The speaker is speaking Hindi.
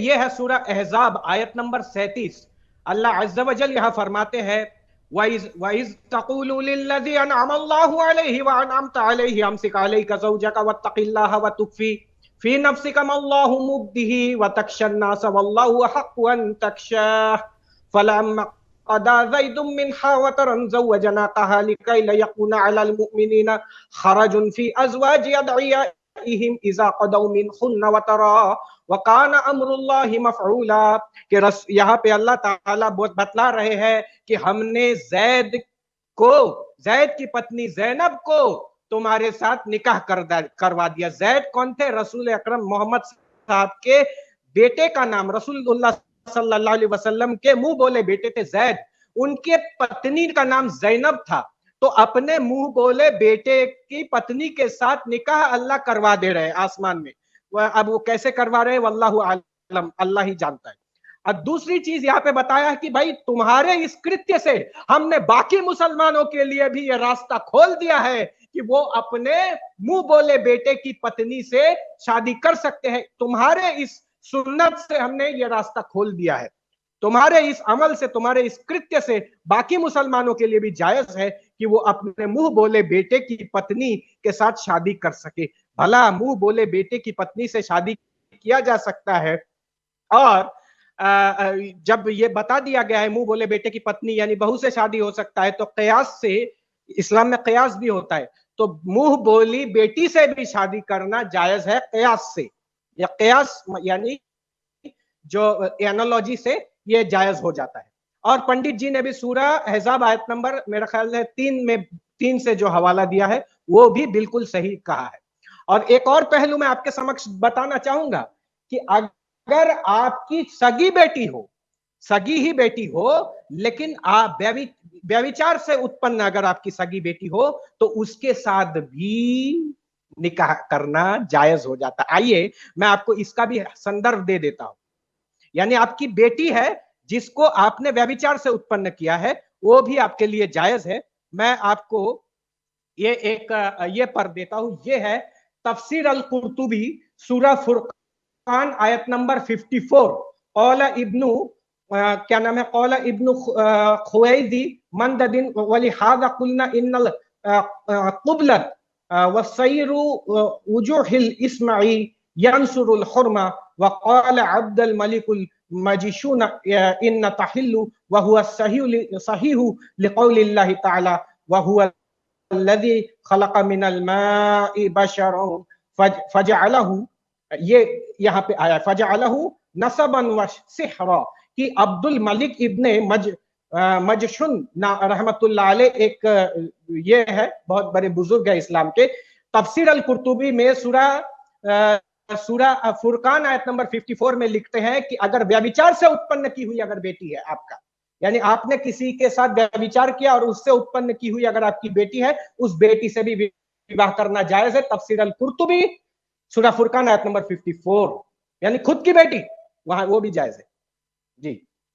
ये है सूरह अहज़ाब आयत नंबर 37। अल्लाह अज़्ज़ा व जल यहाँ फरमाते हैं, वइज़ तक़ूलु लिल्लज़ी अनअमल्लाहु अलैहि व अनअमता अलैहि अमसिक अलैका ज़ौजका वत्तक़िल्लाह व तुख़फ़ी फ़ी नफ़्सिका मल्लाहु मुब्दिही व तख़शन नास वल्लाहु अहक़्क़ु अन तख़शाह फलम्मा क़दा ज़ैदुम मिनहा वतरन ज़व्वजनाकाहा लिकै ला यकूना अलल मुमिनीना खरजुन फ़ी अज़वाजि अदइयाइहिम इज़ा क़दौ मिनहुन्ना वतरा वकान अमरुल्लाहि मफ़ऊला। कि यहाँ पे अल्लाह ताला बतला रहे हैं कि हमने जैद की पत्नी ज़ैनब को तुम्हारे साथ निकाह करवा दिया। जैद कौन थे? रसूल अकरम मोहम्मद साहब के बेटे का नाम, रसूलुल्लाह सल्लल्लाहु अलैहि वसल्लम के मुंह बोले बेटे थे जैद। उनके पत्नी का नाम ज़ैनब था। तो अपने मुंह बोले बेटे की पत्नी के साथ निकाह अल्लाह करवा दे रहे हैं आसमान में। अब वो कैसे करवा रहे हैं वल्लाहु आलम, अल्लाह ही जानता है। अब दूसरी चीज यहाँ पे बताया कि भाई तुम्हारे इस कृत्य से हमने बाकी मुसलमानों के लिए भी ये रास्ता खोल दिया है कि वो अपने मुंह बोले बेटे की पत्नी से शादी कर सकते हैं। तुम्हारे इस सुन्नत से हमने ये रास्ता खोल दिया है। तुम्हारे इस अमल से, तुम्हारे इस कृत्य से बाकी मुसलमानों के लिए भी जायज है कि वो अपने मुंह बोले बेटे की पत्नी के साथ शादी कर सके। भला मुंह बोले बेटे की पत्नी से शादी किया जा सकता है, और जब ये बता दिया गया है मुंह बोले बेटे की पत्नी यानी बहू से शादी हो सकता है, तो कयास से, इस्लाम में कयास भी होता है, तो मुंह बोली बेटी से भी शादी करना जायज है कयास से। या कयास यानी जो एनालॉजी से ये जायज हो जाता है। और पंडित जी ने भी सूरह अहज़ाब आयत नंबर मेरा ख्याल है 3 से जो हवाला दिया है वो भी बिल्कुल सही कहा है। और एक और पहलू मैं आपके समक्ष बताना चाहूंगा कि अगर आपकी सगी बेटी हो, सगी ही बेटी हो, लेकिन आप व्यभिचार से उत्पन्न अगर आपकी सगी बेटी हो तो उसके साथ भी निकाह करना जायज हो जाता है। आइए मैं आपको इसका भी संदर्भ दे देता हूं। यानी आपकी बेटी है जिसको आपने व्यभिचार से उत्पन्न किया है, वो भी आपके लिए जायज है। मैं आपको ये पढ़ देता हूं। ये है तफसीर अल कुर्तुबी सूरह फुरकान आयत नंबर 54। कौला इब्नु क्या नाम है, कौला इब्नु खुवैदी मंददिन वलिहाजा कुलना इन्नल कुबलत वसैरु वजुहिल इस्माई यंसुरुल हुरमा वक़ाल अब्दुल मलिकुल मजिशून इन तहिल्लु वहुवा सहीहु लिक़ौलिल्लाहि तआला वहुवा अल्लज़ी खलक़ मिनल माइ बशरन फजअलहु। ये यहाँ पे आया फजअलहु नसबन व सिहरा कि अब्दुल मलिक इब्ने मजशुन रहमतुल्लाह अलैह एक ये है, बहुत बड़े बुजुर्ग है इस्लाम के। तफसीर अल कुर्तुबी में सूरह फुरकान आयत नंबर 54 में लिखते हैं कि अगर व्यभिचार से उत्पन्न की हुई अगर बेटी है आपका, यानी आपने किसी के साथ व्यभिचार किया और उससे उत्पन्न की हुई अगर आपकी बेटी है, उस बेटी से भी विवाह करना जायज है। तफसीर अल कुर्तुबी सूरह फुरकान आयत नंबर 54, यानी खुद की बेटी, वहां वो भी जायज है जी।